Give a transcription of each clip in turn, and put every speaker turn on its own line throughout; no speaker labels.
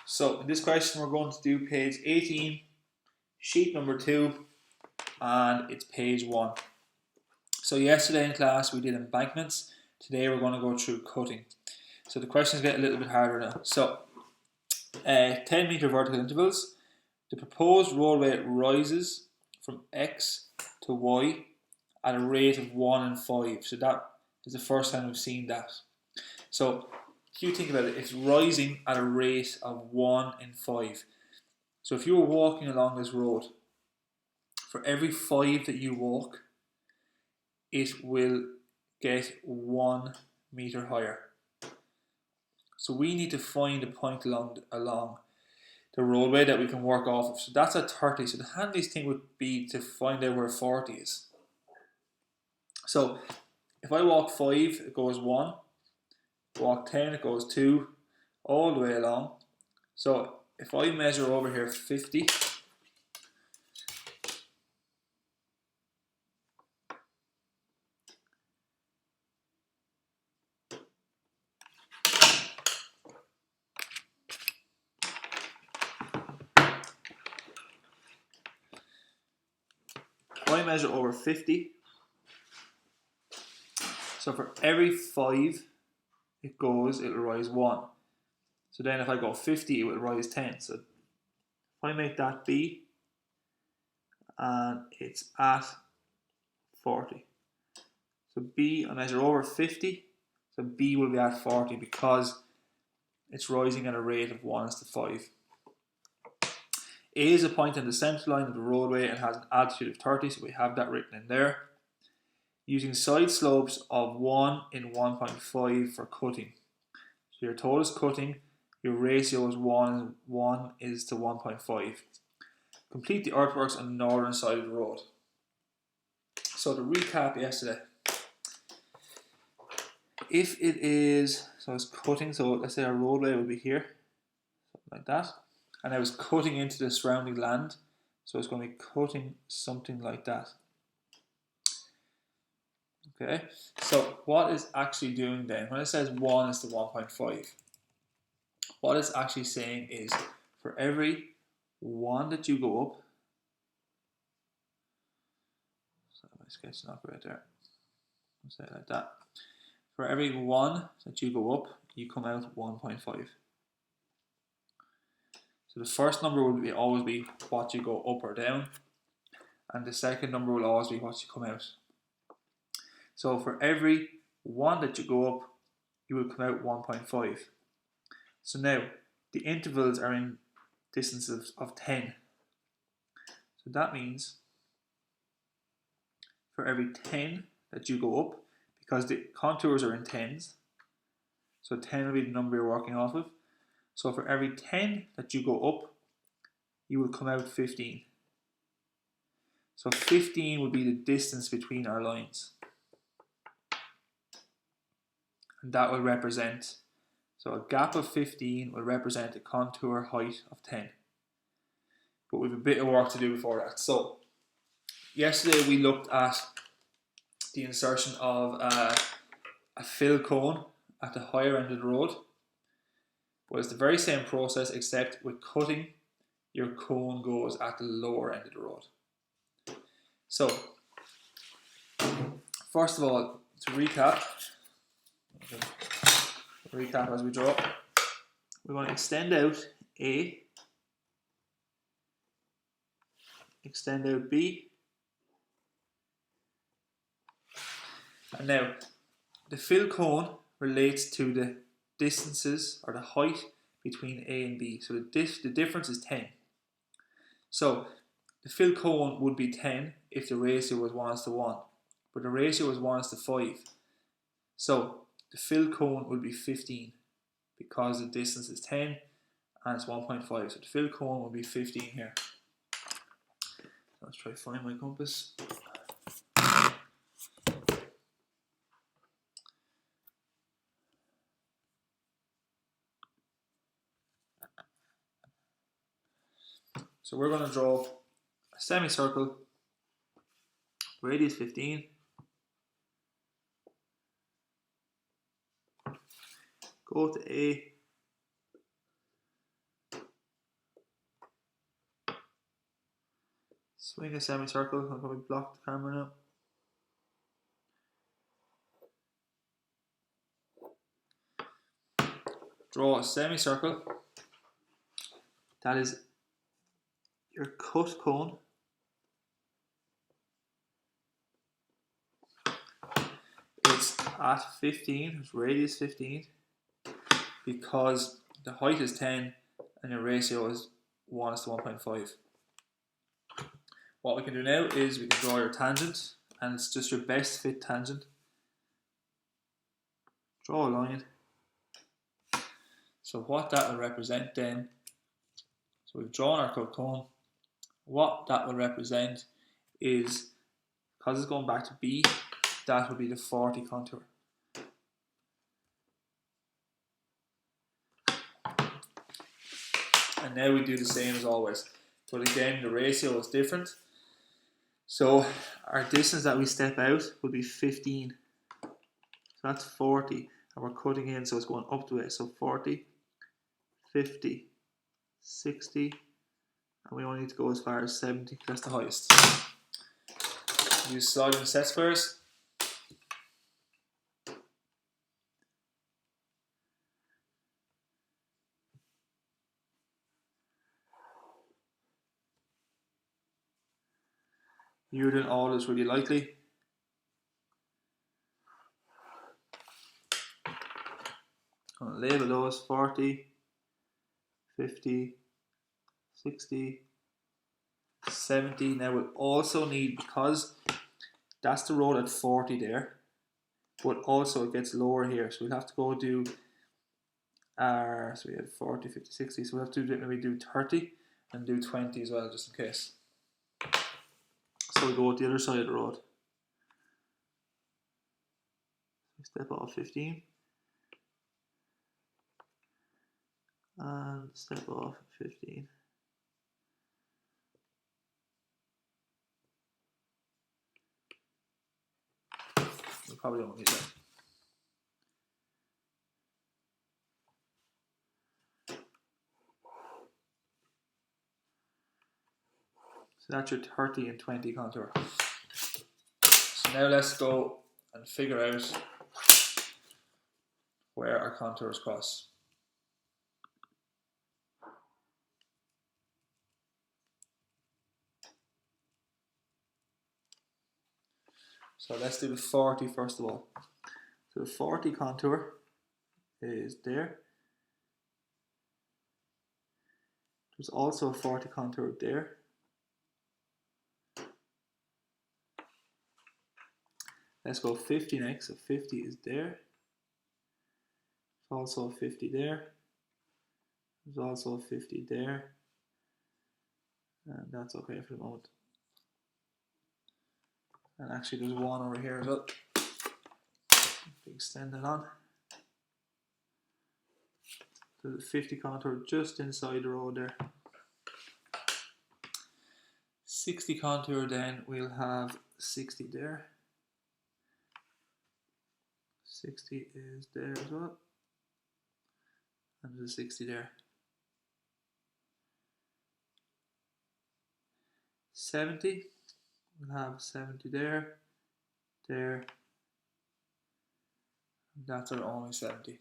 So in this question we're going to do page 18, sheet number 2, and it's page 1. So yesterday in class we did embankments, today we're going to go through cutting. So the questions get a little bit harder now. So 10 metre vertical intervals, the proposed roadway rises from X to Y at a rate of 1 in 5. So that is the first time we've seen that. So if you think about it, it's rising at a rate of 1 in 5. So if you were walking along this road, for every 5 that you walk, it will get 1 metre higher. So we need to find a point along the roadway that we can work off of. So that's at 30. So the handiest thing would be to find out where 40 is. So if I walk 5, it goes 1. Walk 10, it goes 2, all the way along. So if I measure over here 50, if I measure over 50, so for every 5 it'll rise 1. So then if I go 50, it will rise 10. So if I make that B, and it's at 40. So B, I measure over 50, so B will be at 40 because it's rising at a rate of 1 to 5. A is a point on the centre line of the roadway and has an altitude of 30, so we have that written in there. Using side slopes of 1 in 1.5 for cutting. So your total is cutting, your ratio is 1 is to 1.5. Complete the earthworks on the northern side of the road. So to recap yesterday, if it is, so it's cutting, so let's say our roadway will be here, something like that, and I was cutting into the surrounding land, so it's going to be cutting something like that. Okay, so what it's actually doing then, when it says 1 is to 1.5, what it's actually saying is for every 1 that you go up, so my sketch not right there, I'll say it like that. For every 1 that you go up, you come out 1.5. So the first number will always be what you go up or down, and the second number will always be what you come out. So for every 1 that you go up, you will come out 1.5. So now the intervals are in distances of 10. So that means for every 10 that you go up, because the contours are in tens, so 10 will be the number you're working off of. So for every 10 that you go up, you will come out 15. So 15 will be the distance between our lines. And that will represent, so a gap of 15 will represent a contour height of 10. But we have a bit of work to do before that. So yesterday we looked at the insertion of a fill cone at the higher end of the road. But it's the very same process, except with cutting, your cone goes at the lower end of the road. So first of all, to recap as we draw, we're going to extend out A, extend out B, and now the fill cone relates to the distances or the height between A and B. So the difference is 10. So the fill cone would be 10 if the ratio was 1 to 1, but the ratio was 1 to 5. So the fill cone will be 15 because the distance is 10 and it's 1.5. So the fill cone will be 15 here. Let's try to find my compass. So we're going to draw a semicircle, radius 15, go to A, Swing a semicircle. I'll probably block the camera now. Draw a semicircle. That is your cut cone. It's at 15, it's radius 15, because the height is 10 and your ratio is 1:1.5. What we can do now is we can draw your tangent, and it's just your best fit tangent. Draw a line. So what that will represent then, so we've drawn our cut cone. What that will represent is, because it's going back to B, that will be the 40 contour. And now we do the same as always. But again, the ratio is different. So our distance that we step out will be 15. So that's 40. And we're cutting in, so it's going up the way. So 40, 50, 60. And we only need to go as far as 70. That's the highest. Use sliding set squares. You're doing all is really likely. I'm going to label those 40, 50, 60, 70. Now we'll also need, because that's the road at 40 there, but also it gets lower here. So we'll have to go do our, so we had 40, 50, 60. So we'll have to maybe do 30 and do 20 as well, just in case. So we go with the other side of the road. Step off 15. And step off 15. We probably don't need that. So that's your 30 and 20 contour. So now let's go and figure out where our contours cross. So let's do the 40 first of all. So the 40 contour is there. There's also a 40 contour there. Let's go 50 next. So 50 is there. There's also a 50 there. There's also a 50 there. And that's okay for the moment. And actually there's one over here as well. Extend it on. There's a 50 contour just inside the road there. 60 contour, then we'll have 60 there. 60 is there as well. And there's a 60 there. 70, we'll have 70 there, there, and that's our only 70.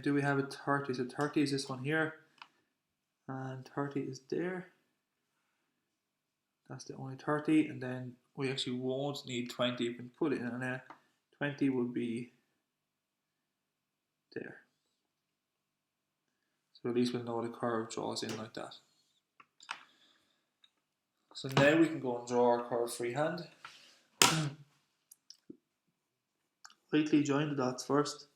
Do we have a 30? So 30 is this one here, and 30 is there. That's the only 30, and then we actually won't need 20. We can put it in there. 20 would be there. So at least we'll know the curve draws in like that. So now we can go and draw our curve freehand. Lightly join the dots first.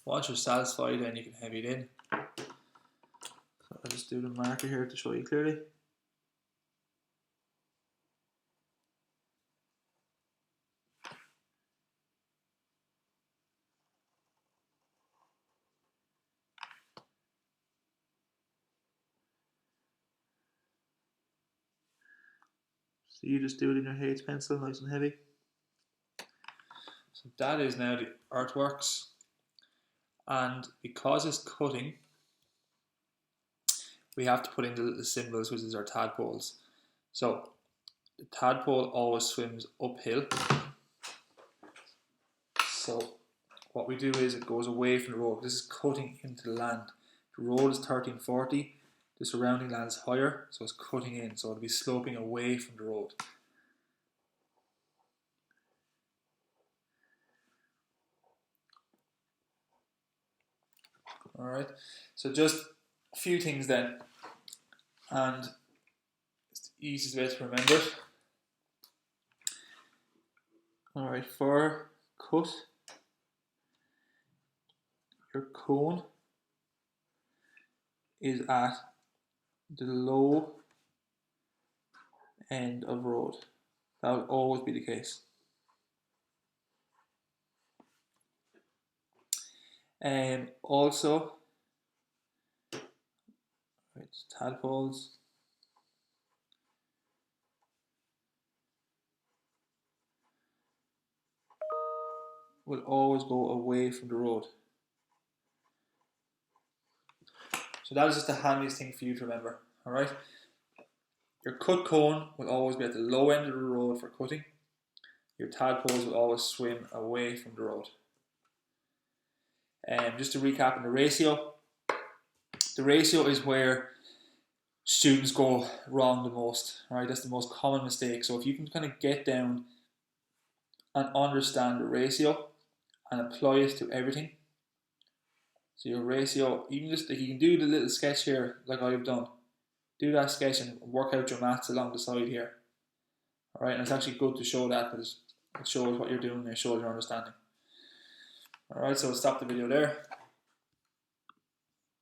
Once you're satisfied, then you can heavy it in. So I'll just do the marker here to show you clearly. So you just do it in your H pencil, nice and heavy. So that is now the earthworks, and because it's cutting, we have to put in the little symbols, which is our tadpoles. So the tadpole always swims uphill. So what we do is it goes away from the road. This is cutting into the land. The road is 1340. The surrounding land is higher, so it's cutting in. So it'll be sloping away from the road. Alright, so just a few things then. And it's the easiest way to remember it. Alright, for cut, your cone is at the low end of road. That will always be the case. Also, right, tadpoles. Will always go away from the road. So that is just the handiest thing for you to remember. Alright? Your cut cone will always be at the low end of the road for cutting. Your tadpoles will always swim away from the road. Just to recap on the ratio is where students go wrong the most. Right? That's the most common mistake. So if you can kind of get down and understand the ratio and apply it to everything. So your ratio, even just if you can do the little sketch here like I've done, do that sketch and work out your maths along the side here. Alright, and it's actually good to show that because it shows what you're doing and it shows your understanding. Alright, so I'll stop the video there.